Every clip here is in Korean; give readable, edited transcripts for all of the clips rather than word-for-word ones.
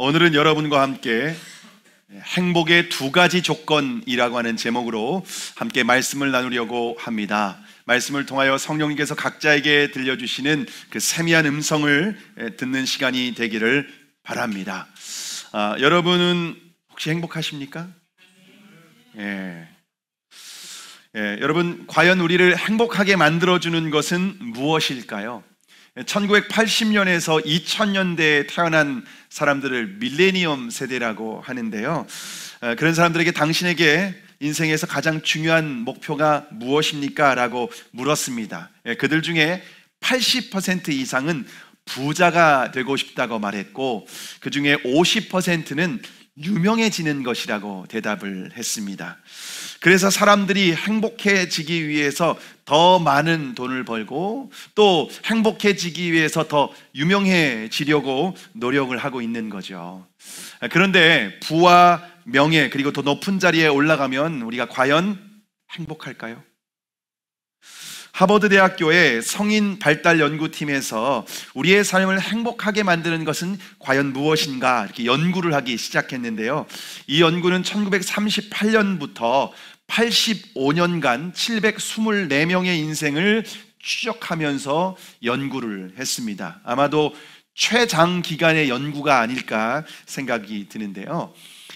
오늘은 여러분과 함께 행복의 두 가지 조건이라고 하는 제목으로 함께 말씀을 나누려고 합니다. 말씀을 통하여 성령님께서 각자에게 들려주시는 그 세미한 음성을 듣는 시간이 되기를 바랍니다. 여러분은 혹시 행복하십니까? 여러분, 과연 우리를 행복하게 만들어주는 것은 무엇일까요? 1980년에서 2000년대에 태어난 사람들을 밀레니엄 세대라고 하는데요. 그런 사람들에게 당신에게 인생에서 가장 중요한 목표가 무엇입니까? 라고 물었습니다. 그들 중에 80% 이상은 부자가 되고 싶다고 말했고, 그 중에 50%는 유명해지는 것이라고 대답을 했습니다. 그래서 사람들이 행복해지기 위해서 더 많은 돈을 벌고 또 행복해지기 위해서 더 유명해지려고 노력을 하고 있는 거죠. 그런데 부와 명예 그리고 더 높은 자리에 올라가면 우리가 과연 행복할까요? 하버드 대학교의 성인 발달 연구팀에서 우리의 삶을 행복하게 만드는 것은 과연 무엇인가 이렇게 연구를 하기 시작했는데요. 이 연구는 1938년부터 85년간 724명의 인생을 추적하면서 연구를 했습니다. 아마도 최장기간의 연구가 아닐까 생각이 드는데요.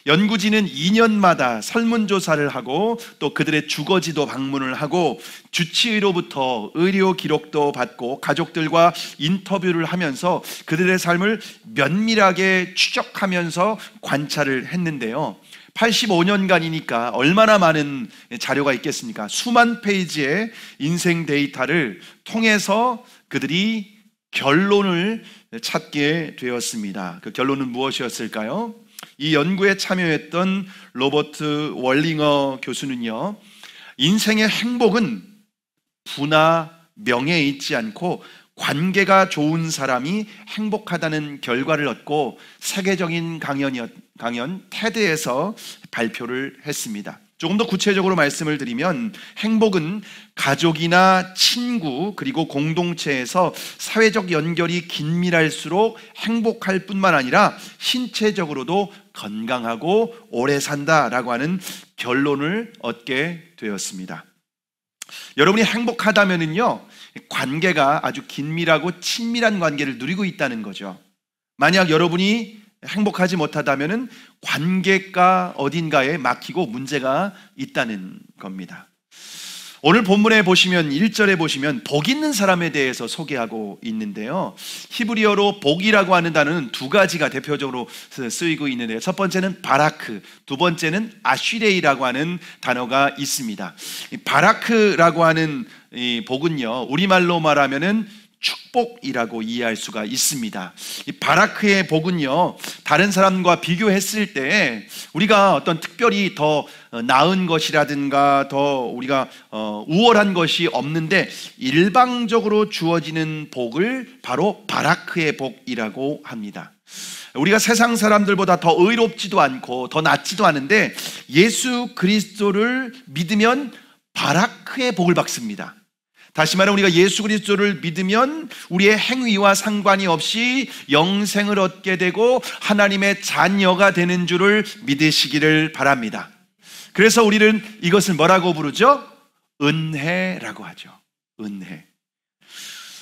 연구진은 2년마다 설문조사를 하고 또 그들의 주거지도 방문을 하고 주치의로부터 의료 기록도 받고 가족들과 인터뷰를 하면서 그들의 삶을 면밀하게 추적하면서 관찰을 했는데요. 85년간이니까 얼마나 많은 자료가 있겠습니까? 수만 페이지의 인생 데이터를 통해서 그들이 결론을 찾게 되었습니다. 그 결론은 무엇이었을까요? 이 연구에 참여했던 로버트 월링어 교수는요, 인생의 행복은 부나 명예에 있지 않고 관계가 좋은 사람이 행복하다는 결과를 얻고 세계적인 강연 테드에서 발표를 했습니다. 조금 더 구체적으로 말씀을 드리면 행복은 가족이나 친구 그리고 공동체에서 사회적 연결이 긴밀할수록 행복할 뿐만 아니라 신체적으로도 건강하고 오래 산다라고 하는 결론을 얻게 되었습니다. 여러분이 행복하다면은요, 관계가 아주 긴밀하고 친밀한 관계를 누리고 있다는 거죠. 만약 여러분이 행복하지 못하다면은 관계가 어딘가에 막히고 문제가 있다는 겁니다. 오늘 본문에 보시면 1절에 보시면 복 있는 사람에 대해서 소개하고 있는데요. 히브리어로 복이라고 하는 단어는 두 가지가 대표적으로 쓰이고 있는데요. 첫 번째는 바라크, 두 번째는 아쉬레이라고 하는 단어가 있습니다. 이 바라크라고 하는 이 복은요, 우리말로 말하면은 축복이라고 이해할 수가 있습니다. 이 바라크의 복은요, 다른 사람과 비교했을 때 우리가 어떤 특별히 더 나은 것이라든가 더 우리가 우월한 것이 없는데 일방적으로 주어지는 복을 바로 바라크의 복이라고 합니다. 우리가 세상 사람들보다 더 의롭지도 않고 더 낫지도 않은데 예수 그리스도를 믿으면 바라크의 복을 받습니다. 다시 말하면 우리가 예수 그리스도를 믿으면 우리의 행위와 상관이 없이 영생을 얻게 되고 하나님의 자녀가 되는 줄을 믿으시기를 바랍니다. 그래서 우리는 이것을 뭐라고 부르죠? 은혜라고 하죠. 은혜.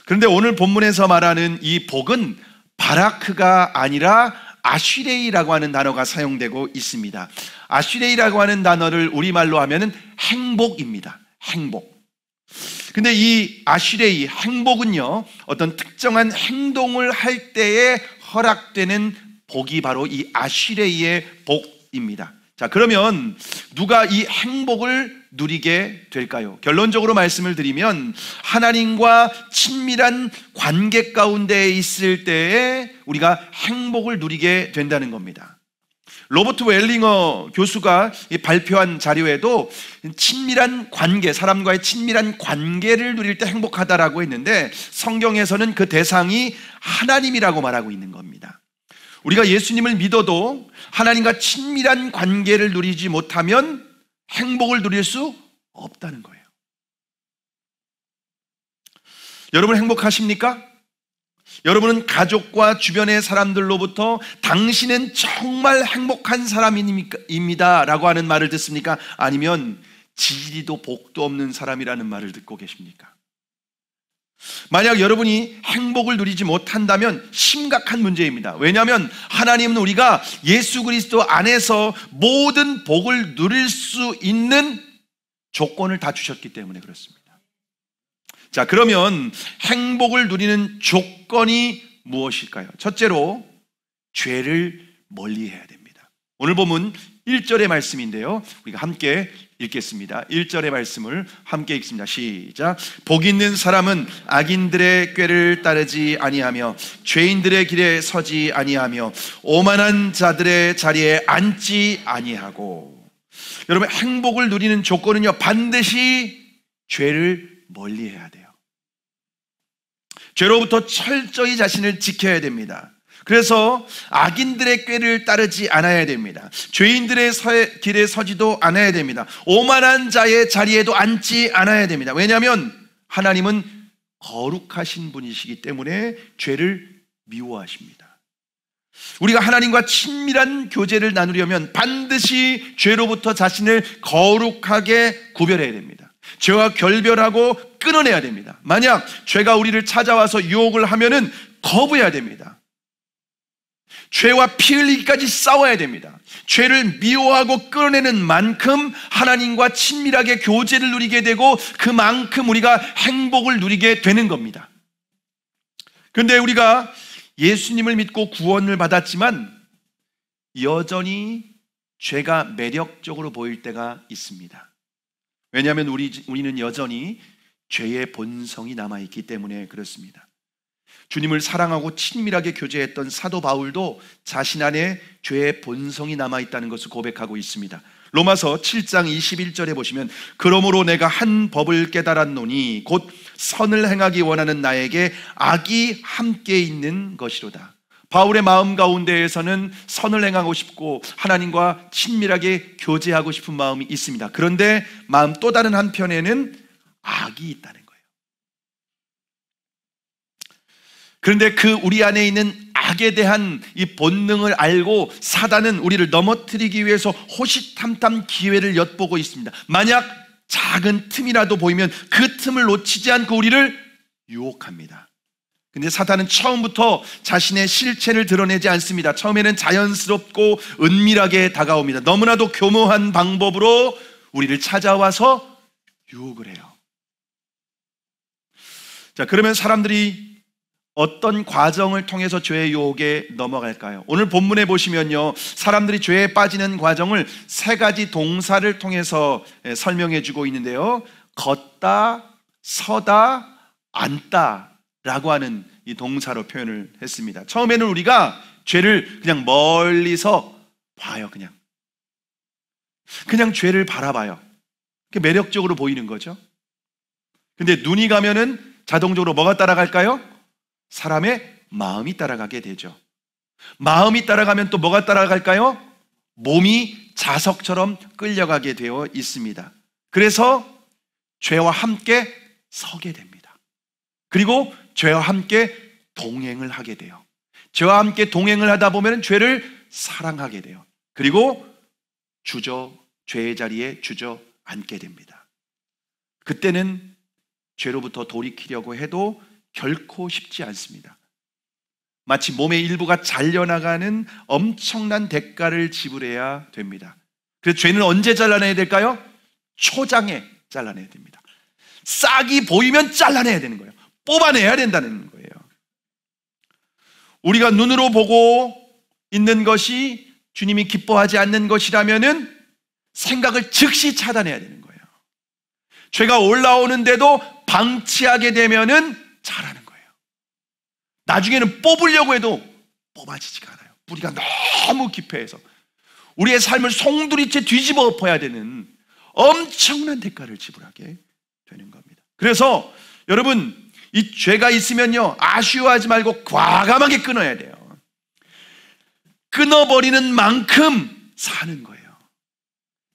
그런데 오늘 본문에서 말하는 이 복은 바라크가 아니라 아쉬레이라고 하는 단어가 사용되고 있습니다. 아쉬레이라고 하는 단어를 우리말로 하면은 행복입니다. 행복. 근데 이 아쉬레이, 행복은요, 어떤 특정한 행동을 할 때에 허락되는 복이 바로 이 아쉬레이의 복입니다. 자, 그러면 누가 이 행복을 누리게 될까요? 결론적으로 말씀을 드리면 하나님과 친밀한 관계 가운데 있을 때에 우리가 행복을 누리게 된다는 겁니다. 로버트 웰링어 교수가 발표한 자료에도 친밀한 관계, 사람과의 친밀한 관계를 누릴 때 행복하다라고 했는데 성경에서는 그 대상이 하나님이라고 말하고 있는 겁니다. 우리가 예수님을 믿어도 하나님과 친밀한 관계를 누리지 못하면 행복을 누릴 수 없다는 거예요. 여러분 행복하십니까? 여러분은 가족과 주변의 사람들로부터 당신은 정말 행복한 사람입니다 라고 하는 말을 듣습니까? 아니면 지리도 복도 없는 사람이라는 말을 듣고 계십니까? 만약 여러분이 행복을 누리지 못한다면 심각한 문제입니다. 왜냐하면 하나님은 우리가 예수 그리스도 안에서 모든 복을 누릴 수 있는 조건을 다 주셨기 때문에 그렇습니다. 자, 그러면 행복을 누리는 조건이 무엇일까요? 첫째로 죄를 멀리해야 됩니다. 오늘 본문 1절의 말씀인데요, 우리가 함께 읽겠습니다. 1절의 말씀을 함께 읽습니다. 시작. 복 있는 사람은 악인들의 꾀를 따르지 아니하며 죄인들의 길에 서지 아니하며 오만한 자들의 자리에 앉지 아니하고. 여러분, 행복을 누리는 조건은요, 반드시 죄를 멀리해야 돼요. 죄로부터 철저히 자신을 지켜야 됩니다. 그래서 악인들의 꾀를 따르지 않아야 됩니다. 죄인들의 길에 서지도 않아야 됩니다. 오만한 자의 자리에도 앉지 않아야 됩니다. 왜냐하면 하나님은 거룩하신 분이시기 때문에 죄를 미워하십니다. 우리가 하나님과 친밀한 교제를 나누려면 반드시 죄로부터 자신을 거룩하게 구별해야 됩니다. 죄와 결별하고 끊어내야 됩니다. 만약 죄가 우리를 찾아와서 유혹을 하면은 거부해야 됩니다. 죄와 피 흘리기까지 싸워야 됩니다. 죄를 미워하고 끊어내는 만큼 하나님과 친밀하게 교제를 누리게 되고 그만큼 우리가 행복을 누리게 되는 겁니다. 그런데 우리가 예수님을 믿고 구원을 받았지만 여전히 죄가 매력적으로 보일 때가 있습니다. 왜냐하면 우리는 여전히 죄의 본성이 남아있기 때문에 그렇습니다. 주님을 사랑하고 친밀하게 교제했던 사도 바울도 자신 안에 죄의 본성이 남아있다는 것을 고백하고 있습니다. 로마서 7장 21절에 보시면 그러므로 내가 한 법을 깨달았노니 곧 선을 행하기 원하는 나에게 악이 함께 있는 것이로다. 바울의 마음 가운데에서는 선을 행하고 싶고 하나님과 친밀하게 교제하고 싶은 마음이 있습니다. 그런데 마음 또 다른 한편에는 악이 있다는 거예요. 그런데 그 우리 안에 있는 악에 대한 이 본능을 알고 사단은 우리를 넘어뜨리기 위해서 호시탐탐 기회를 엿보고 있습니다. 만약 작은 틈이라도 보이면 그 틈을 놓치지 않고 우리를 유혹합니다. 근데 사탄은 처음부터 자신의 실체를 드러내지 않습니다. 처음에는 자연스럽고 은밀하게 다가옵니다. 너무나도 교묘한 방법으로 우리를 찾아와서 유혹을 해요. 자, 그러면 사람들이 어떤 과정을 통해서 죄의 유혹에 넘어갈까요? 오늘 본문에 보시면요, 사람들이 죄에 빠지는 과정을 세 가지 동사를 통해서 설명해 주고 있는데요, 걷다, 서다, 앉다 라고 하는 이 동사로 표현을 했습니다. 처음에는 우리가 죄를 그냥 멀리서 봐요. 그냥 죄를 바라봐요. 그게 매력적으로 보이는 거죠. 근데 눈이 가면은 자동적으로 뭐가 따라갈까요? 사람의 마음이 따라가게 되죠. 마음이 따라가면 또 뭐가 따라갈까요? 몸이 자석처럼 끌려가게 되어 있습니다. 그래서 죄와 함께 서게 됩니다. 그리고 죄와 함께 동행을 하게 돼요. 죄와 함께 동행을 하다 보면 죄를 사랑하게 돼요. 그리고 죄의 자리에 주저앉게 됩니다. 그때는 죄로부터 돌이키려고 해도 결코 쉽지 않습니다. 마치 몸의 일부가 잘려나가는 엄청난 대가를 지불해야 됩니다. 그래서 죄는 언제 잘라내야 될까요? 초장에 잘라내야 됩니다. 싹이 보이면 잘라내야 되는 거예요. 뽑아내야 된다는 거예요. 우리가 눈으로 보고 있는 것이 주님이 기뻐하지 않는 것이라면은 생각을 즉시 차단해야 되는 거예요. 죄가 올라오는데도 방치하게 되면은 잘하는 거예요. 나중에는 뽑으려고 해도 뽑아지지가 않아요. 뿌리가 너무 깊어서 우리의 삶을 송두리째 뒤집어 엎어야 되는 엄청난 대가를 지불하게 되는 겁니다. 그래서 여러분, 이 죄가 있으면요, 아쉬워하지 말고 과감하게 끊어야 돼요. 끊어버리는 만큼 사는 거예요.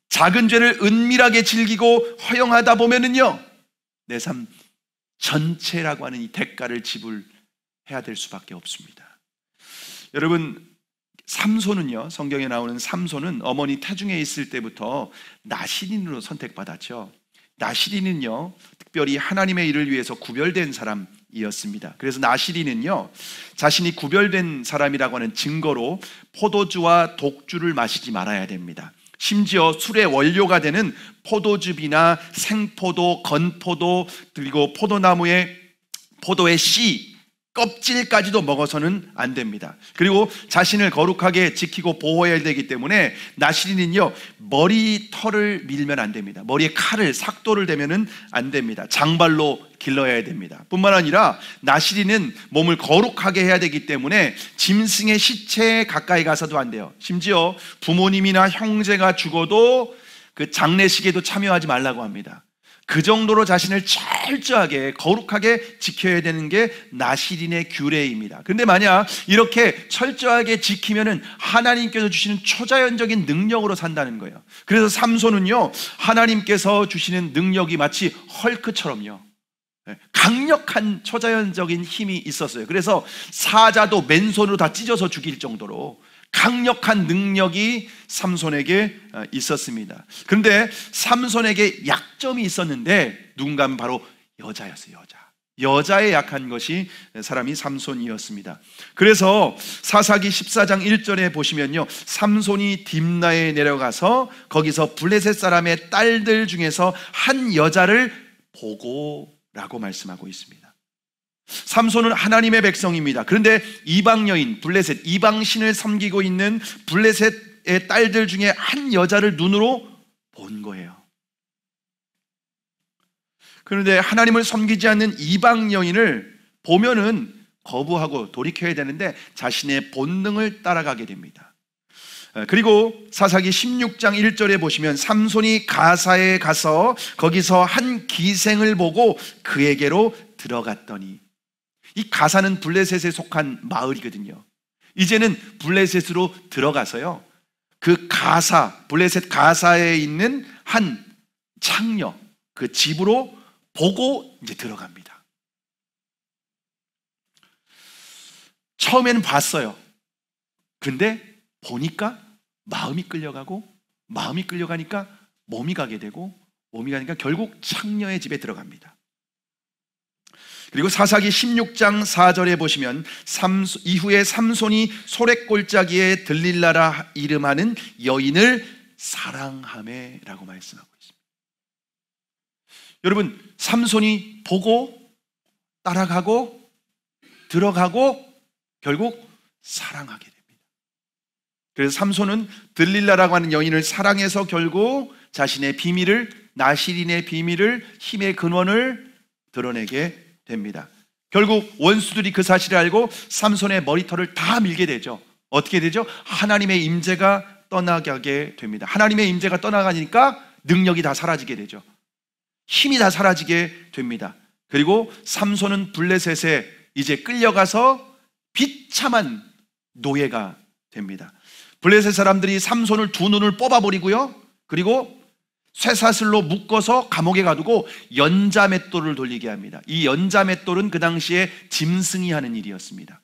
작은 죄를 은밀하게 즐기고 허용하다 보면은요, 내 삶 전체라고 하는 이 대가를 지불해야 해야 될 수밖에 없습니다. 여러분, 삼손은요, 성경에 나오는 삼손은 어머니 태중에 있을 때부터 나시린으로 선택받았죠. 나시린은요, 특별히 하나님의 일을 위해서 구별된 사람이었습니다. 그래서 나시린은요, 자신이 구별된 사람이라고 하는 증거로 포도주와 독주를 마시지 말아야 됩니다. 심지어 술의 원료가 되는 포도즙이나 생포도, 건포도, 그리고 포도의 씨, 껍질까지도 먹어서는 안 됩니다. 그리고 자신을 거룩하게 지키고 보호해야 되기 때문에 나시린은요, 머리털을 밀면 안 됩니다. 머리에 칼을, 삭도를 대면은 안 됩니다. 장발로 길러야 됩니다. 뿐만 아니라 나시린은 몸을 거룩하게 해야 되기 때문에 짐승의 시체에 가까이 가서도 안 돼요. 심지어 부모님이나 형제가 죽어도 그 장례식에도 참여하지 말라고 합니다. 그 정도로 자신을 철저하게 거룩하게 지켜야 되는 게 나시린의 규례입니다. 그런데 만약 이렇게 철저하게 지키면은 하나님께서 주시는 초자연적인 능력으로 산다는 거예요. 그래서 삼손은요, 하나님께서 주시는 능력이 마치 헐크처럼요, 강력한 초자연적인 힘이 있었어요. 그래서 사자도 맨손으로 다 찢어서 죽일 정도로 강력한 능력이 삼손에게 있었습니다. 그런데 삼손에게 약점이 있었는데 누군가는 바로 여자였어요. 여자에 약한 것이 사람이 삼손이었습니다. 그래서 사사기 14장 1절에 보시면요, 삼손이 딥나에 내려가서 거기서 블레셋 사람의 딸들 중에서 한 여자를 보고라고 말씀하고 있습니다. 삼손은 하나님의 백성입니다. 그런데 이방 여인, 블레셋, 이방 신을 섬기고 있는 블레셋의 딸들 중에 한 여자를 눈으로 본 거예요. 그런데 하나님을 섬기지 않는 이방 여인을 보면은 거부하고 돌이켜야 되는데 자신의 본능을 따라가게 됩니다. 그리고 사사기 16장 1절에 보시면 삼손이 가사에 가서 거기서 한 기생을 보고 그에게로 들어갔더니, 이 가사는 블레셋에 속한 마을이거든요. 이제는 블레셋으로 들어가서요, 그 가사, 블레셋 가사에 있는 한 창녀, 그 집으로 보고 이제 들어갑니다. 처음에는 봤어요. 근데 보니까 마음이 끌려가니까 몸이 가게 되고, 몸이 가니까 결국 창녀의 집에 들어갑니다. 그리고 사사기 16장 4절에 보시면 이후에 삼손이 소랫골짜기에 들릴라라 이름하는 여인을 사랑하매라고 말씀하고 있습니다. 여러분, 삼손이 보고 따라가고 들어가고 결국 사랑하게 됩니다. 그래서 삼손은 들릴라라고 하는 여인을 사랑해서 결국 자신의 비밀을, 나시린의 비밀을, 힘의 근원을 드러내게 됩니다. 결국 원수들이 그 사실을 알고 삼손의 머리털을 다 밀게 되죠. 어떻게 되죠? 하나님의 임재가 떠나게 됩니다. 하나님의 임재가 떠나가니까 능력이 다 사라지게 되죠. 힘이 다 사라지게 됩니다. 그리고 삼손은 블레셋에 이제 끌려가서 비참한 노예가 됩니다. 블레셋 사람들이 삼손을 두 눈을 뽑아버리고요, 그리고 쇠사슬로 묶어서 감옥에 가두고 연자맷돌을 돌리게 합니다. 이 연자맷돌은 그 당시에 짐승이 하는 일이었습니다.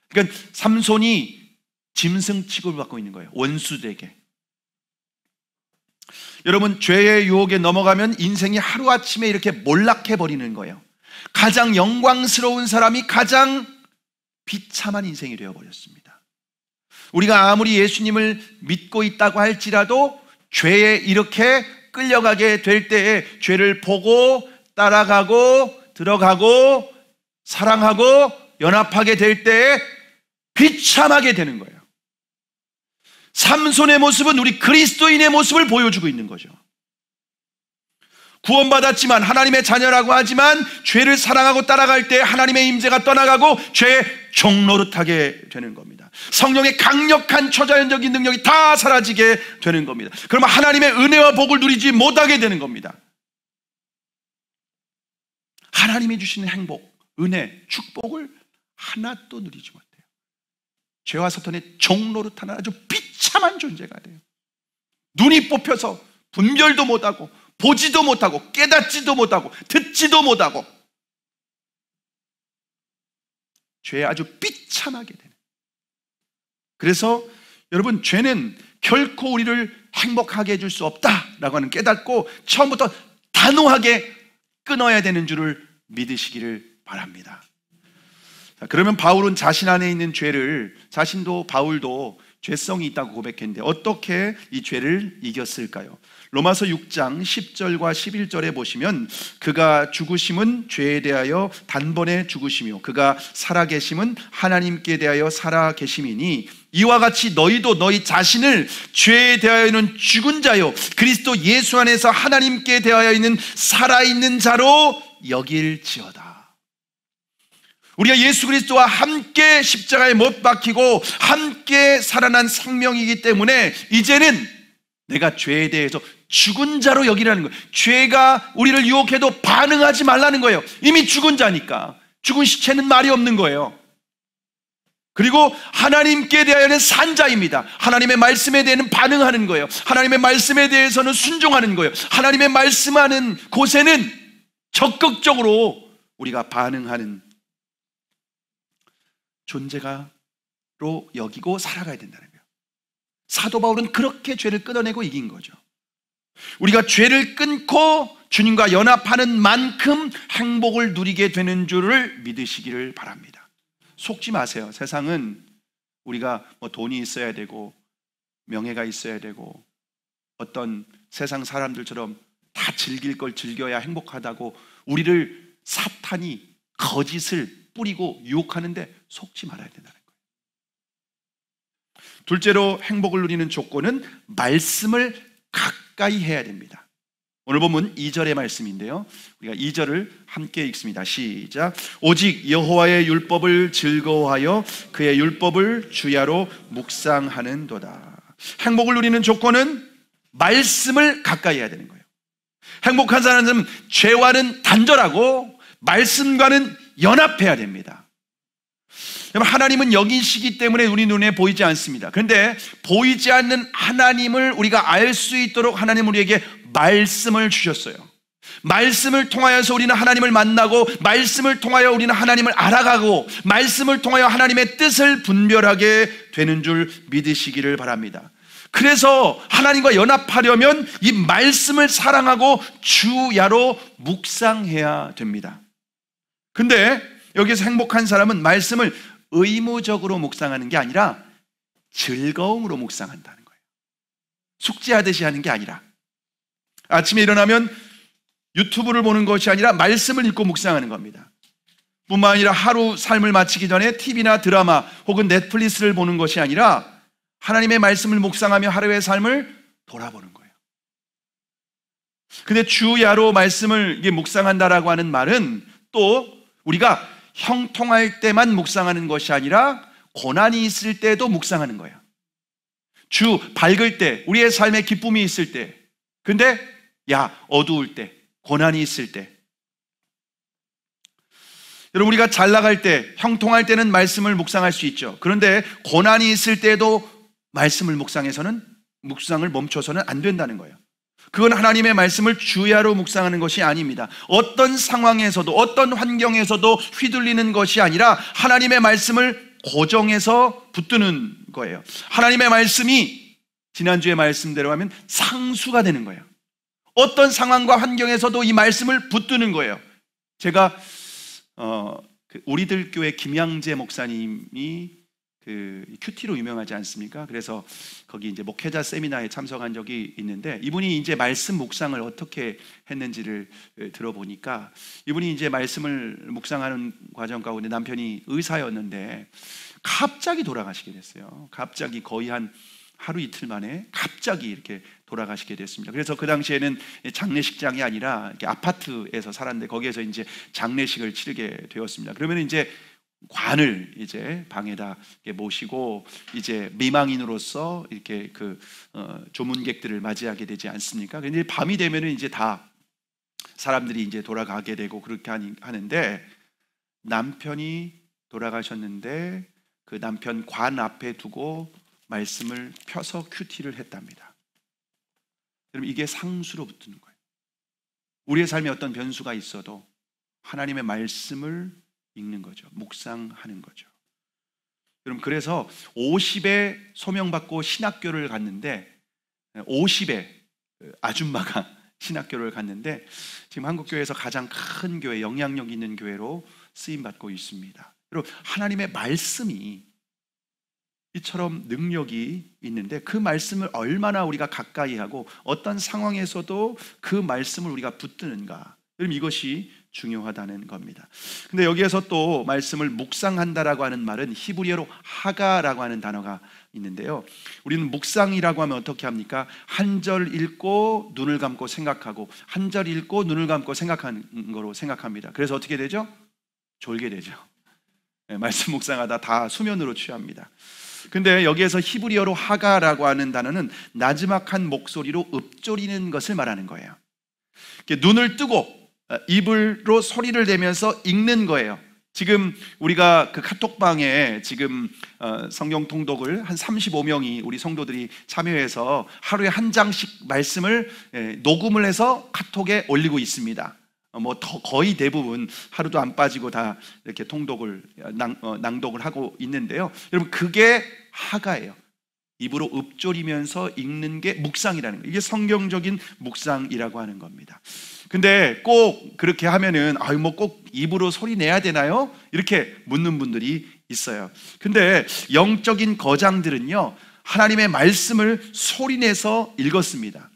그러니까 삼손이 짐승 취급을 받고 있는 거예요, 원수들에게. 여러분, 죄의 유혹에 넘어가면 인생이 하루아침에 이렇게 몰락해버리는 거예요. 가장 영광스러운 사람이 가장 비참한 인생이 되어버렸습니다. 우리가 아무리 예수님을 믿고 있다고 할지라도 죄에 이렇게 끌려가게 될 때에 죄를 보고 따라가고 들어가고 사랑하고 연합하게 될 때에 비참하게 되는 거예요. 삼손의 모습은 우리 그리스도인의 모습을 보여주고 있는 거죠. 구원받았지만 하나님의 자녀라고 하지만 죄를 사랑하고 따라갈 때 하나님의 임재가 떠나가고 죄의 종노릇하게 되는 겁니다. 성령의 강력한 초자연적인 능력이 다 사라지게 되는 겁니다. 그러면 하나님의 은혜와 복을 누리지 못하게 되는 겁니다. 하나님이 주시는 행복, 은혜, 축복을 하나도 누리지 못해요. 죄와 사탄의 종노릇하는 아주 비참한 존재가 돼요. 눈이 뽑혀서 분별도 못하고 보지도 못하고 깨닫지도 못하고 듣지도 못하고 죄에 아주 비참하게 되는. 그래서 여러분, 죄는 결코 우리를 행복하게 해줄 수 없다라고 하는 깨닫고 처음부터 단호하게 끊어야 되는 줄을 믿으시기를 바랍니다. 자, 그러면 바울은 자신 안에 있는 죄를, 바울도 죄성이 있다고 고백했는데 어떻게 이 죄를 이겼을까요? 로마서 6장 10절과 11절에 보시면 그가 죽으심은 죄에 대하여 단번에 죽으시며 그가 살아계심은 하나님께 대하여 살아계심이니 이와 같이 너희도 너희 자신을 죄에 대하여는 죽은 자요 그리스도 예수 안에서 하나님께 대하여는 살아있는 자로 여길지어다. 우리가 예수 그리스도와 함께 십자가에 못 박히고 함께 살아난 생명이기 때문에 이제는 내가 죄에 대해서 죽은 자로 여기라는 거예요. 죄가 우리를 유혹해도 반응하지 말라는 거예요. 이미 죽은 자니까. 죽은 시체는 말이 없는 거예요. 그리고 하나님께 대하여는 산 자입니다. 하나님의 말씀에 대해서는 반응하는 거예요. 하나님의 말씀에 대해서는 순종하는 거예요. 하나님의 말씀하는 곳에는 적극적으로 우리가 반응하는 존재가로 여기고 살아가야 된다는 거예요. 사도 바울은 그렇게 죄를 끊어내고 이긴 거죠. 우리가 죄를 끊고 주님과 연합하는 만큼 행복을 누리게 되는 줄을 믿으시기를 바랍니다. 속지 마세요. 세상은 우리가 돈이 있어야 되고 명예가 있어야 되고 어떤 세상 사람들처럼 다 즐길 걸 즐겨야 행복하다고 우리를 사탄이 거짓을 뿌리고 유혹하는데 속지 말아야 된다는 거예요. 둘째로 행복을 누리는 조건은 말씀을 가까이 해야 됩니다. 오늘 본문 2절의 말씀인데요, 우리가 2절을 함께 읽습니다. 시작. 오직 여호와의 율법을 즐거워하여 그의 율법을 주야로 묵상하는도다. 행복을 누리는 조건은 말씀을 가까이 해야 되는 거예요. 행복한 사람은 죄와는 단절하고 말씀과는 연합해야 됩니다. 하나님은 여기시기 때문에 우리 눈에 보이지 않습니다. 그런데 보이지 않는 하나님을 우리가 알 수 있도록 하나님은 우리에게 말씀을 주셨어요. 말씀을 통하여서 우리는 하나님을 만나고 말씀을 통하여 우리는 하나님을 알아가고 말씀을 통하여 하나님의 뜻을 분별하게 되는 줄 믿으시기를 바랍니다. 그래서 하나님과 연합하려면 이 말씀을 사랑하고 주야로 묵상해야 됩니다. 근데 여기서 행복한 사람은 말씀을 의무적으로 묵상하는 게 아니라 즐거움으로 묵상한다는 거예요. 숙제하듯이 하는 게 아니라 아침에 일어나면 유튜브를 보는 것이 아니라 말씀을 읽고 묵상하는 겁니다. 뿐만 아니라 하루 삶을 마치기 전에 TV나 드라마 혹은 넷플릭스를 보는 것이 아니라 하나님의 말씀을 묵상하며 하루의 삶을 돌아보는 거예요. 근데 주야로 말씀을 묵상한다라고 하는 말은 또 우리가 형통할 때만 묵상하는 것이 아니라 고난이 있을 때도 묵상하는 거예요. 주 밝을 때, 우리의 삶에 기쁨이 있을 때, 근데 어두울 때, 고난이 있을 때, 여러분 우리가 잘 나갈 때, 형통할 때는 말씀을 묵상할 수 있죠. 그런데 고난이 있을 때도 말씀을 묵상을 멈춰서는 안 된다는 거예요. 그건 하나님의 말씀을 주야로 묵상하는 것이 아닙니다. 어떤 상황에서도 어떤 환경에서도 휘둘리는 것이 아니라 하나님의 말씀을 고정해서 붙드는 거예요. 하나님의 말씀이 지난주의 말씀대로 하면 상수가 되는 거예요. 어떤 상황과 환경에서도 이 말씀을 붙드는 거예요. 제가 우리들 교회 김양재 목사님이 큐티로 유명하지 않습니까? 그래서 거기 이제 목회자 세미나에 참석한 적이 있는데 이분이 이제 말씀 묵상을 어떻게 했는지를 들어보니까 이분이 이제 말씀을 묵상하는 과정 가운데 남편이 의사였는데 갑자기 돌아가시게 됐어요. 갑자기 거의 한 하루 이틀 만에 갑자기 이렇게 돌아가시게 됐습니다. 그래서 그 당시에는 장례식장이 아니라 이렇게 아파트에서 살았는데 거기에서 이제 장례식을 치르게 되었습니다. 그러면 이제 관을 이제 방에다 모시고 이제 미망인으로서 이렇게 조문객들을 맞이하게 되지 않습니까? 근데 밤이 되면은 이제 다 사람들이 이제 돌아가게 되고 그렇게 하는데 남편이 돌아가셨는데 그 남편 관 앞에 두고 말씀을 펴서 큐티를 했답니다. 여러분 이게 상수로 붙는 거예요. 우리의 삶에 어떤 변수가 있어도 하나님의 말씀을 읽는 거죠. 묵상하는 거죠. 여러분, 그래서 50에 소명받고 신학교를 갔는데, 50에 아줌마가 신학교를 갔는데 지금 한국교회에서 가장 큰 교회, 영향력 있는 교회로 쓰임받고 있습니다. 여러분, 하나님의 말씀이 이처럼 능력이 있는데 그 말씀을 얼마나 우리가 가까이 하고 어떤 상황에서도 그 말씀을 우리가 붙드는가, 여러분, 이것이 중요하다는 겁니다. 근데 여기에서 또 말씀을 묵상한다라고 하는 말은 히브리어로 하가라고 하는 단어가 있는데요, 우리는 묵상이라고 하면 어떻게 합니까? 한 절 읽고 눈을 감고 생각하고, 한 절 읽고 눈을 감고 생각하는 거로 생각합니다. 그래서 어떻게 되죠? 졸게 되죠. 말씀 묵상하다 다 수면으로 취합니다. 근데 여기에서 히브리어로 하가라고 하는 단어는 나지막한 목소리로 읊조리는 것을 말하는 거예요. 눈을 뜨고 입으로 소리를 내면서 읽는 거예요. 지금 우리가 그 카톡방에 지금 성경 통독을 한 35명이 우리 성도들이 참여해서 하루에 한 장씩 말씀을 녹음을 해서 카톡에 올리고 있습니다. 거의 대부분 하루도 안 빠지고 다 이렇게 통독을 낭독을 하고 있는데요, 여러분, 그게 하가예요. 입으로 읊조리면서 읽는 게 묵상이라는 거예요. 이게 성경적인 묵상이라고 하는 겁니다. 근데 꼭 그렇게 하면은 꼭 입으로 소리 내야 되나요? 이렇게 묻는 분들이 있어요. 근데 영적인 거장들은요, 하나님의 말씀을 소리내서 읽었습니다.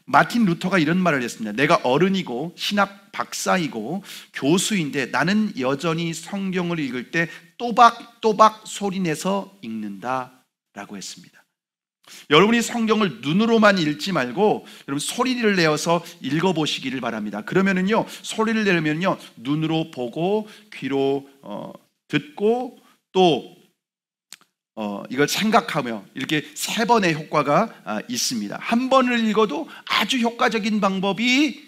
마틴 루터가 이런 말을 했습니다. 내가 어른이고 신학 박사이고 교수인데 나는 여전히 성경을 읽을 때 또박또박 소리내서 읽는다 라고 했습니다. 여러분이 성경을 눈으로만 읽지 말고 여러분 소리를 내어서 읽어보시기를 바랍니다. 그러면은요, 소리를 내려면요, 눈으로 보고 귀로 듣고 또 이걸 생각하며 이렇게 3번의 효과가 있습니다. 한 번을 읽어도 아주 효과적인 방법이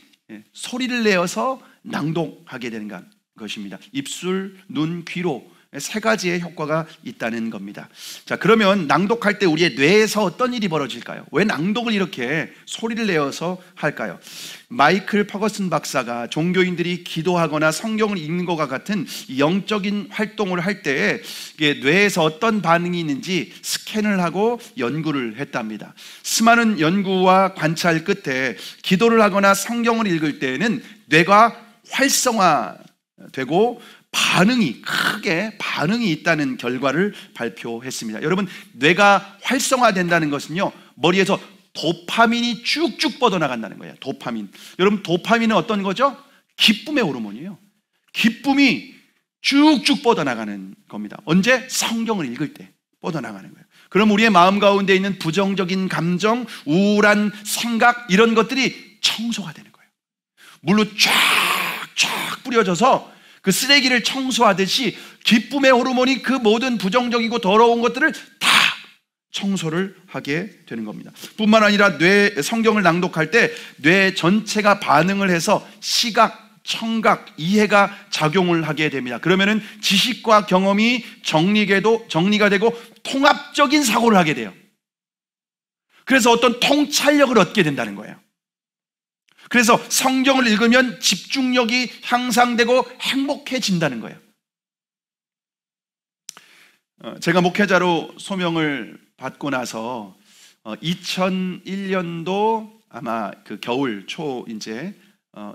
소리를 내어서 낭독하게 되는 것입니다. 입술, 눈, 귀로 3가지의 효과가 있다는 겁니다. 자, 그러면 낭독할 때 우리의 뇌에서 어떤 일이 벌어질까요? 왜 낭독을 이렇게 소리를 내어서 할까요? 마이클 퍼거슨 박사가 종교인들이 기도하거나 성경을 읽는 것과 같은 영적인 활동을 할 때에 뇌에서 어떤 반응이 있는지 스캔을 하고 연구를 했답니다. 수많은 연구와 관찰 끝에 기도를 하거나 성경을 읽을 때에는 뇌가 활성화되고 크게 반응이 있다는 결과를 발표했습니다. 여러분, 뇌가 활성화된다는 것은요, 머리에서 도파민이 쭉쭉 뻗어나간다는 거예요. 도파민. 여러분, 도파민은 어떤 거죠? 기쁨의 호르몬이에요. 기쁨이 쭉쭉 뻗어나가는 겁니다. 언제? 성경을 읽을 때 뻗어나가는 거예요. 그럼 우리의 마음 가운데 있는 부정적인 감정, 우울한 생각, 이런 것들이 청소가 되는 거예요. 물로 쫙쫙 뿌려져서 그 쓰레기를 청소하듯이 기쁨의 호르몬이 그 모든 부정적이고 더러운 것들을 다 청소를 하게 되는 겁니다. 뿐만 아니라 성경을 낭독할 때 뇌 전체가 반응을 해서 시각, 청각, 이해가 작용을 하게 됩니다. 그러면은 지식과 경험이 정리가 되고 통합적인 사고를 하게 돼요. 그래서 어떤 통찰력을 얻게 된다는 거예요. 그래서 성경을 읽으면 집중력이 향상되고 행복해진다는 거예요. 제가 목회자로 소명을 받고 나서 2001년도 아마 그 겨울 초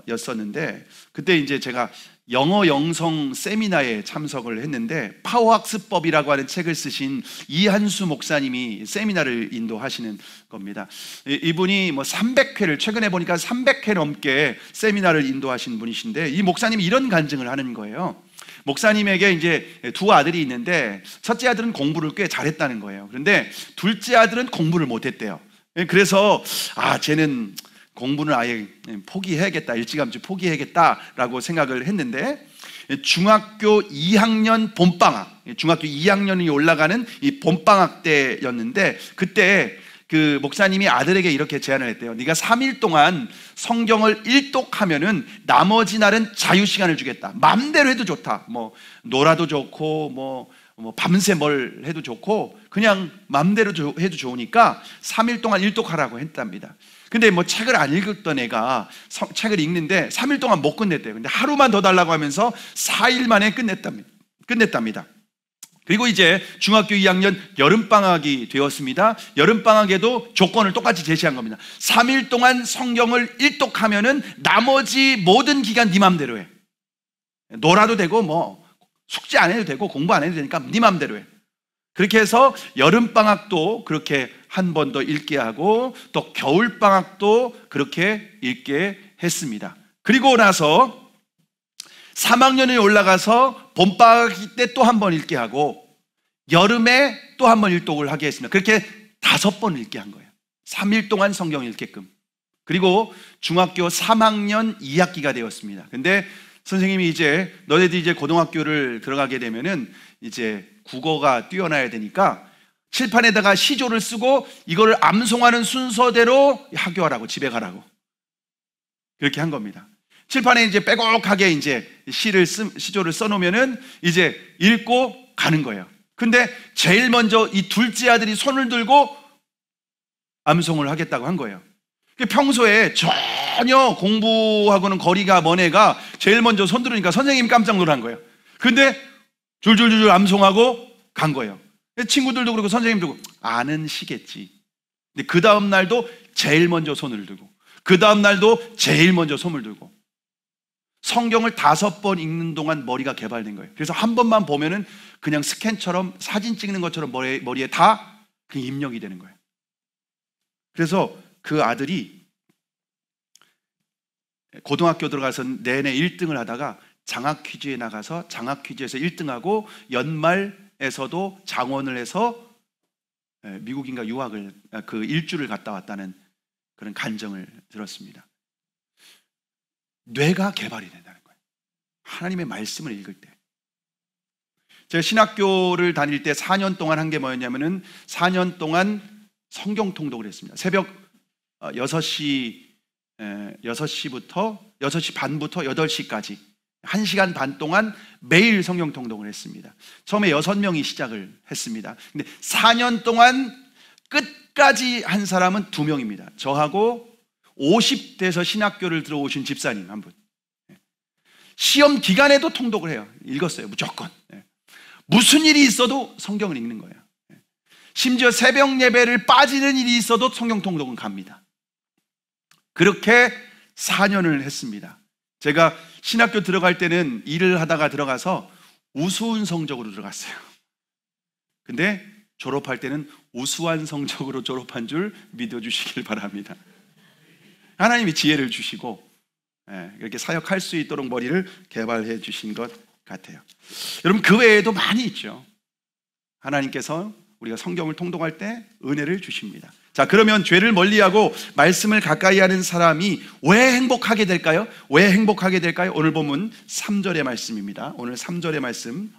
였었는데, 그때 이제 제가 영어 영성 세미나에 참석을 했는데, 파워학습법이라고 하는 책을 쓰신 이한수 목사님이 세미나를 인도하시는 겁니다. 이분이 300회를, 최근에 보니까 300회 넘게 세미나를 인도하신 분이신데, 이 목사님이 이런 간증을 하는 거예요. 목사님에게 이제 2 아들이 있는데, 첫째 아들은 공부를 꽤 잘했다는 거예요. 그런데 둘째 아들은 공부를 못했대요. 그래서 쟤는 공부는 아예 포기해야겠다, 일찌감치 포기해야겠다라고 생각을 했는데, 중학교 2학년 봄방학, 중학교 2학년이 올라가는 이 봄방학 때였는데, 그때 그 목사님이 아들에게 이렇게 제안을 했대요. 네가 3일 동안 성경을 일독하면은 나머지 날은 자유시간을 주겠다. 마음대로 해도 좋다. 놀아도 좋고 밤새 뭘 해도 좋고 그냥 마음대로 해도 좋으니까 3일 동안 일독하라고 했답니다. 근데 뭐 책을 안 읽었던 애가 책을 읽는데 3일 동안 못 끝냈대요. 근데 하루만 더 달라고 하면서 4일 만에 끝냈답니다. 그리고 이제 중학교 2학년 여름방학이 되었습니다. 여름방학에도 조건을 똑같이 제시한 겁니다. 3일 동안 성경을 일독하면은 나머지 모든 기간 네 맘대로 해. 놀아도 되고 뭐 숙제 안 해도 되고 공부 안 해도 되니까 네 맘대로 해. 그렇게 해서 여름방학도 그렇게 한 번 더 읽게 하고 또 겨울방학도 그렇게 읽게 했습니다. 그리고 나서 3학년에 올라가서 봄방학 때 또 한 번 읽게 하고 여름에 또 한 번 일독을 하게 했습니다. 그렇게 5번 읽게 한 거예요. 3일 동안 성경 읽게끔. 그리고 중학교 3학년 2학기가 되었습니다. 근데 선생님이 이제 너네들이 이제 고등학교를 들어가게 되면은 이제 국어가 뛰어나야 되니까 칠판에다가 시조를 쓰고 이거를 암송하는 순서대로 학교하라고, 집에 가라고. 그렇게 한 겁니다. 칠판에 이제 빼곡하게 이제 시조를 써놓으면은 이제 읽고 가는 거예요. 근데 제일 먼저 이 둘째 아들이 손을 들고 암송을 하겠다고 한 거예요. 평소에 전혀 공부하고는 거리가 먼 애가 제일 먼저 손 들으니까 선생님이 깜짝 놀란 거예요. 근데 줄줄줄 암송하고 간 거예요. 친구들도 그러고 선생님도 그러고 아는 시겠지. 근데 그 다음 날도 제일 먼저 손을 들고 그 다음 날도 제일 먼저 손을 들고 성경을 5번 읽는 동안 머리가 개발된 거예요. 그래서 한 번만 보면은 그냥 스캔처럼 사진 찍는 것처럼 머리에 다 입력이 되는 거예요. 그래서 그 아들이 고등학교 들어가서 내내 1등을 하다가 장학 퀴즈에 나가서 장학 퀴즈에서 1등하고 연말에서도 장원을 해서 미국인가 유학을 그 일주를 갔다 왔다는 그런 간증을 들었습니다. 뇌가 개발이 된다는 거예요. 하나님의 말씀을 읽을 때. 제가 신학교를 다닐 때 4년 동안 한 게 뭐였냐면은 4년 동안 성경 통독을 했습니다. 새벽 6시부터 6시 반부터 8시까지 1시간 반 동안 매일 성경 통독을 했습니다. 처음에 6명이 시작을 했습니다. 근데 4년 동안 끝까지 한 사람은 2명입니다. 저하고 50대에서 신학교를 들어오신 집사님 한 분. 시험 기간에도 통독을 해요. 읽었어요. 무조건. 무슨 일이 있어도 성경을 읽는 거예요. 심지어 새벽 예배를 빠지는 일이 있어도 성경 통독은 갑니다. 그렇게 4년을 했습니다. 제가 신학교 들어갈 때는 일을 하다가 들어가서 우스운 성적으로 들어갔어요. 근데 졸업할 때는 우수한 성적으로 졸업한 줄 믿어주시길 바랍니다. 하나님이 지혜를 주시고 이렇게 사역할 수 있도록 머리를 개발해 주신 것 같아요. 여러분 그 외에도 많이 있죠. 하나님께서 우리가 성경을 통독할 때 은혜를 주십니다. 자, 그러면 죄를 멀리하고 말씀을 가까이 하는 사람이 왜 행복하게 될까요? 왜 행복하게 될까요? 오늘 본문 3절의 말씀입니다. 오늘 3절의 말씀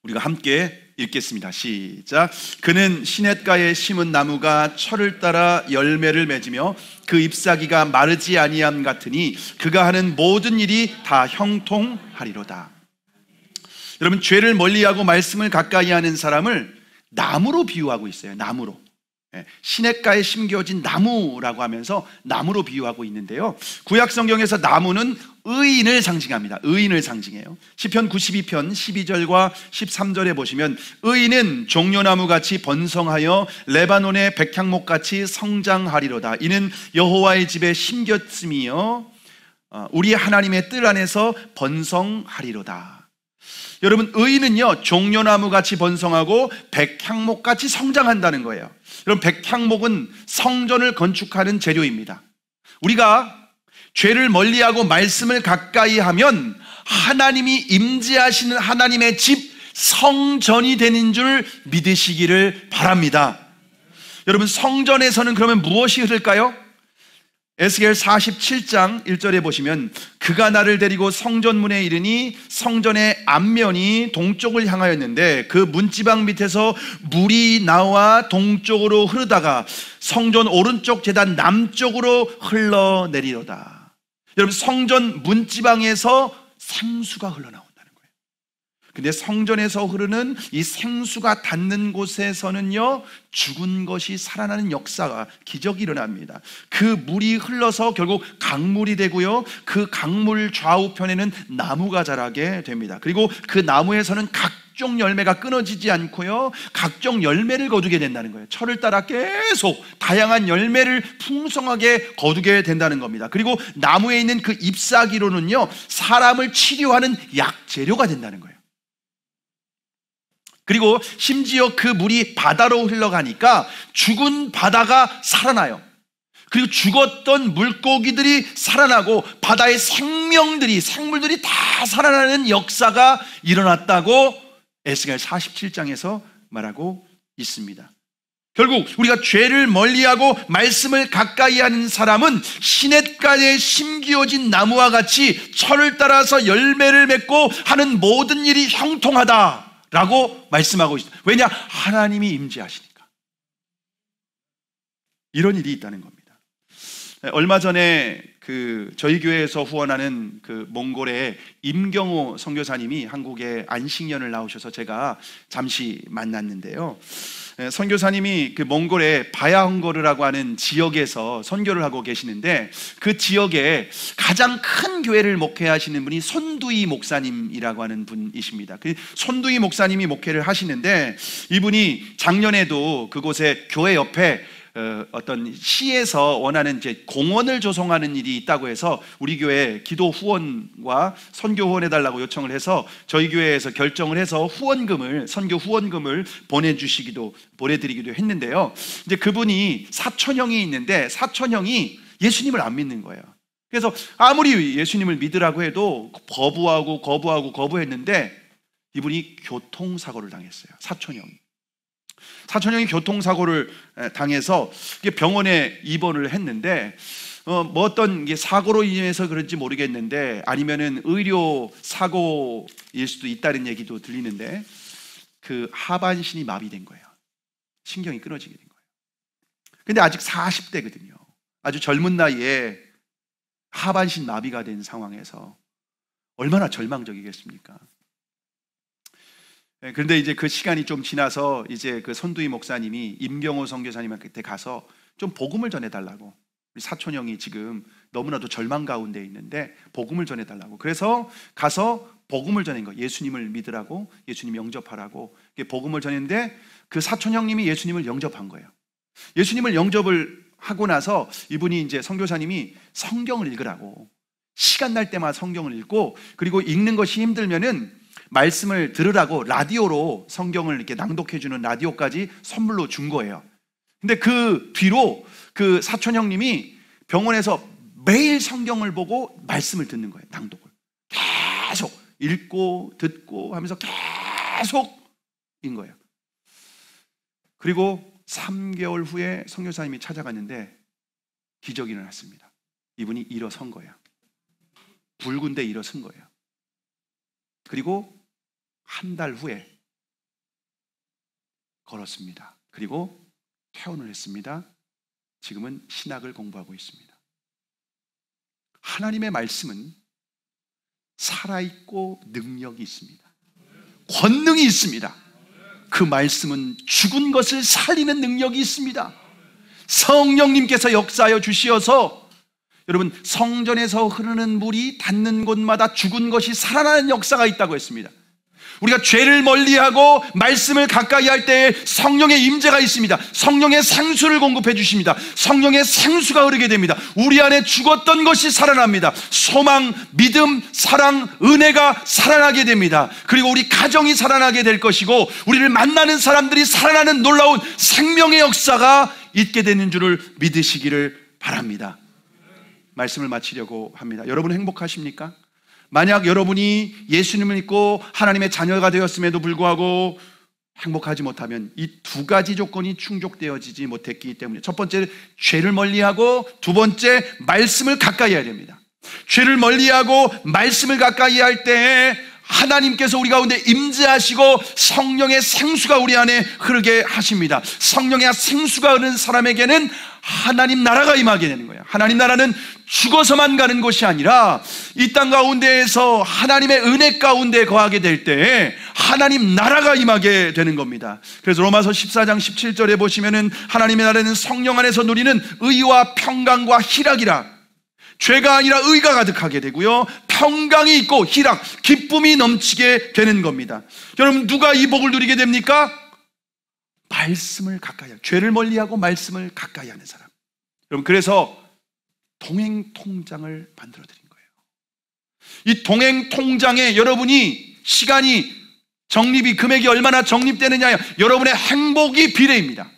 우리가 함께 읽겠습니다. 시작. 그는 시냇가에 심은 나무가 철을 따라 열매를 맺으며 그 잎사귀가 마르지 아니함 같으니 그가 하는 모든 일이 다 형통하리로다. 여러분 죄를 멀리하고 말씀을 가까이 하는 사람을 나무로 비유하고 있어요. 나무로. 시냇가에 심겨진 나무라고 하면서 나무로 비유하고 있는데요, 구약 성경에서 나무는 의인을 상징합니다. 의인을 상징해요. 시편 92편 12절과 13절에 보시면 의인은 종려나무같이 번성하여 레바논의 백향목같이 성장하리로다. 이는 여호와의 집에 심겼음이요 우리 하나님의 뜰 안에서 번성하리로다. 여러분 의인은요 종려나무같이 번성하고 백향목같이 성장한다는 거예요. 여러분 백향목은 성전을 건축하는 재료입니다. 우리가 죄를 멀리하고 말씀을 가까이 하면 하나님이 임재하시는 하나님의 집 성전이 되는 줄 믿으시기를 바랍니다. 여러분 성전에서는 그러면 무엇이 흐를까요? 에스겔 47장 1절에 보시면 그가 나를 데리고 성전문에 이르니 성전의 앞면이 동쪽을 향하였는데 그 문지방 밑에서 물이 나와 동쪽으로 흐르다가 성전 오른쪽 제단 남쪽으로 흘러내리로다. 여러분 성전 문지방에서 생수가 흘러나온다는 거예요. 근데 성전에서 흐르는 이 생수가 닿는 곳에서는요, 죽은 것이 살아나는 역사가, 기적이 일어납니다. 그 물이 흘러서 결국 강물이 되고요, 그 강물 좌우편에는 나무가 자라게 됩니다. 그리고 그 나무에서는 각종 열매가 끊어지지 않고요, 각종 열매를 거두게 된다는 거예요. 철을 따라 계속 다양한 열매를 풍성하게 거두게 된다는 겁니다. 그리고 나무에 있는 그 잎사귀로는요, 사람을 치료하는 약재료가 된다는 거예요. 그리고 심지어 그 물이 바다로 흘러가니까 죽은 바다가 살아나요. 그리고 죽었던 물고기들이 살아나고 바다의 생물들이 다 살아나는 역사가 일어났다고 에스겔 47장에서 말하고 있습니다. 결국 우리가 죄를 멀리하고 말씀을 가까이 하는 사람은 시냇가에 심기어진 나무와 같이 철을 따라서 열매를 맺고 하는 모든 일이 형통하다 라고 말씀하고 있습니다. 왜냐? 하나님이 임재하시니까. 이런 일이 있다는 겁니다. 얼마 전에 저희 교회에서 후원하는 몽골의 임경호 선교사님이 한국에 안식년을 나오셔서 제가 잠시 만났는데요, 선교사님이 몽골의 바야헝거르라고 하는 지역에서 선교를 하고 계시는데, 그 지역에 가장 큰 교회를 목회하시는 분이 손두이 목사님이라고 하는 분이십니다. 그 손두이 목사님이 목회를 하시는데, 이분이 작년에도 그곳에 교회 옆에 어떤 시에서 원하는 이제 공원을 조성하는 일이 있다고 해서 우리 교회 기도 후원과 선교 후원해달라고 요청을 해서 저희 교회에서 결정을 해서 선교 후원금을 보내드리기도 했는데요. 이제 그분이 사촌형이 있는데, 사촌형이 예수님을 안 믿는 거예요. 그래서 아무리 예수님을 믿으라고 해도 거부했는데, 이분이 교통사고를 당했어요. 사촌형이 교통사고를 당해서 병원에 입원을 했는데, 뭐 어떤 사고로 인해서 그런지 모르겠는데, 아니면은 의료 사고일 수도 있다는 얘기도 들리는데, 그 하반신이 마비된 거예요. 신경이 끊어지게 된 거예요. 근데 아직 40대거든요. 아주 젊은 나이에 하반신 마비가 된 상황에서 얼마나 절망적이겠습니까? 그런데 이제 그 시간이 좀 지나서 이제 그 손두이 목사님이 임경호 선교사님한테 가서 좀 복음을 전해달라고, 우리 사촌형이 지금 너무나도 절망 가운데 있는데 복음을 전해달라고, 그래서 가서 복음을 전한 거예요. 예수님을 믿으라고, 예수님 영접하라고 복음을 전했는데, 그 사촌형님이 예수님을 영접한 거예요. 예수님을 영접을 하고 나서 이분이 이제 선교사님이 성경을 읽으라고, 시간 날 때마다 성경을 읽고, 그리고 읽는 것이 힘들면은 말씀을 들으라고 라디오로 성경을 이렇게 낭독해주는 라디오까지 선물로 준 거예요. 근데 그 뒤로 그 사촌형님이 병원에서 매일 성경을 보고 말씀을 듣는 거예요. 낭독을 계속 읽고 듣고 하면서 계속인 거예요. 그리고 3개월 후에 선교사님이 찾아갔는데 기적이 일어났습니다. 이분이 일어선 거예요. 붉은 데 일어선 거예요. 그리고 한 달 후에 걸었습니다. 그리고 퇴원을 했습니다. 지금은 신학을 공부하고 있습니다. 하나님의 말씀은 살아있고 능력이 있습니다. 권능이 있습니다. 그 말씀은 죽은 것을 살리는 능력이 있습니다. 성령님께서 역사하여 주시어서 여러분, 성전에서 흐르는 물이 닿는 곳마다 죽은 것이 살아나는 역사가 있다고 했습니다. 우리가 죄를 멀리하고 말씀을 가까이 할 때에 성령의 임재가 있습니다. 성령의 생수를 공급해 주십니다. 성령의 생수가 흐르게 됩니다. 우리 안에 죽었던 것이 살아납니다. 소망, 믿음, 사랑, 은혜가 살아나게 됩니다. 그리고 우리 가정이 살아나게 될 것이고, 우리를 만나는 사람들이 살아나는 놀라운 생명의 역사가 있게 되는 줄을 믿으시기를 바랍니다. 말씀을 마치려고 합니다. 여러분 행복하십니까? 만약 여러분이 예수님을 믿고 하나님의 자녀가 되었음에도 불구하고 행복하지 못하면 이 두 가지 조건이 충족되어지지 못했기 때문에, 첫 번째 죄를 멀리하고, 두 번째 말씀을 가까이 해야 됩니다. 죄를 멀리하고 말씀을 가까이 할 때에 하나님께서 우리 가운데 임재하시고 성령의 생수가 우리 안에 흐르게 하십니다. 성령의 생수가 흐르는 사람에게는 하나님 나라가 임하게 되는 거예요. 하나님 나라는 죽어서만 가는 것이 아니라 이 땅 가운데에서 하나님의 은혜 가운데 거하게 될 때 하나님 나라가 임하게 되는 겁니다. 그래서 로마서 14장 17절에 보시면은 하나님의 나라는 성령 안에서 누리는 의와 평강과 희락이라. 죄가 아니라 의가 가득하게 되고요, 평강이 있고 희락, 기쁨이 넘치게 되는 겁니다. 여러분, 누가 이 복을 누리게 됩니까? 말씀을 가까이 하고, 죄를 멀리하고 말씀을 가까이 하는 사람. 여러분, 그래서 동행통장을 만들어 드린 거예요. 이 동행통장에 여러분이 시간이 적립이, 금액이 얼마나 적립되느냐에 여러분의 행복이 비례입니다.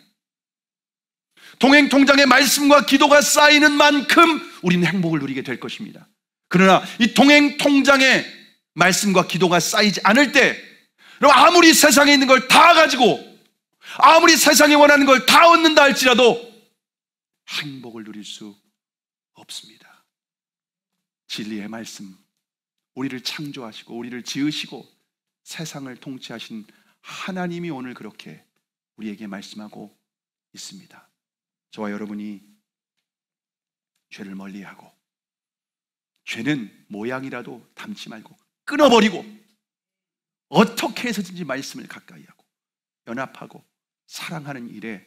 동행통장에 말씀과 기도가 쌓이는 만큼 우리는 행복을 누리게 될 것입니다. 그러나 이 동행통장에 말씀과 기도가 쌓이지 않을 때, 여러분, 아무리 세상에 있는 걸 다 가지고, 아무리 세상에 원하는 걸 다 얻는다 할지라도 행복을 누릴 수 없습니다. 진리의 말씀, 우리를 창조하시고 우리를 지으시고 세상을 통치하신 하나님이 오늘 그렇게 우리에게 말씀하고 있습니다. 저와 여러분이 죄를 멀리하고, 죄는 모양이라도 담지 말고 끊어버리고, 어떻게 해서든지 말씀을 가까이 하고 연합하고 사랑하는 일에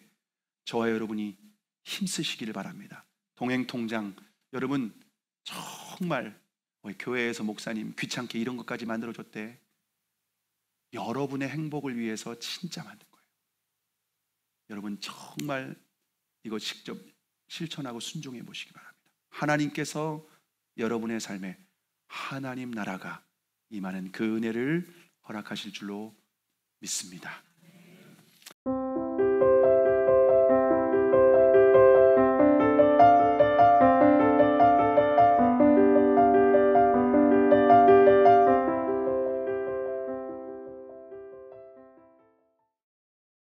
저와 여러분이 힘쓰시기를 바랍니다. 동행통장, 여러분 정말 교회에서 목사님 귀찮게 이런 것까지 만들어줬대. 여러분의 행복을 위해서 진짜 만든 거예요. 여러분 정말 이거 직접 실천하고 순종해 보시기 바랍니다. 하나님께서 여러분의 삶에 하나님 나라가 임하는 그 은혜를 허락하실 줄로 믿습니다.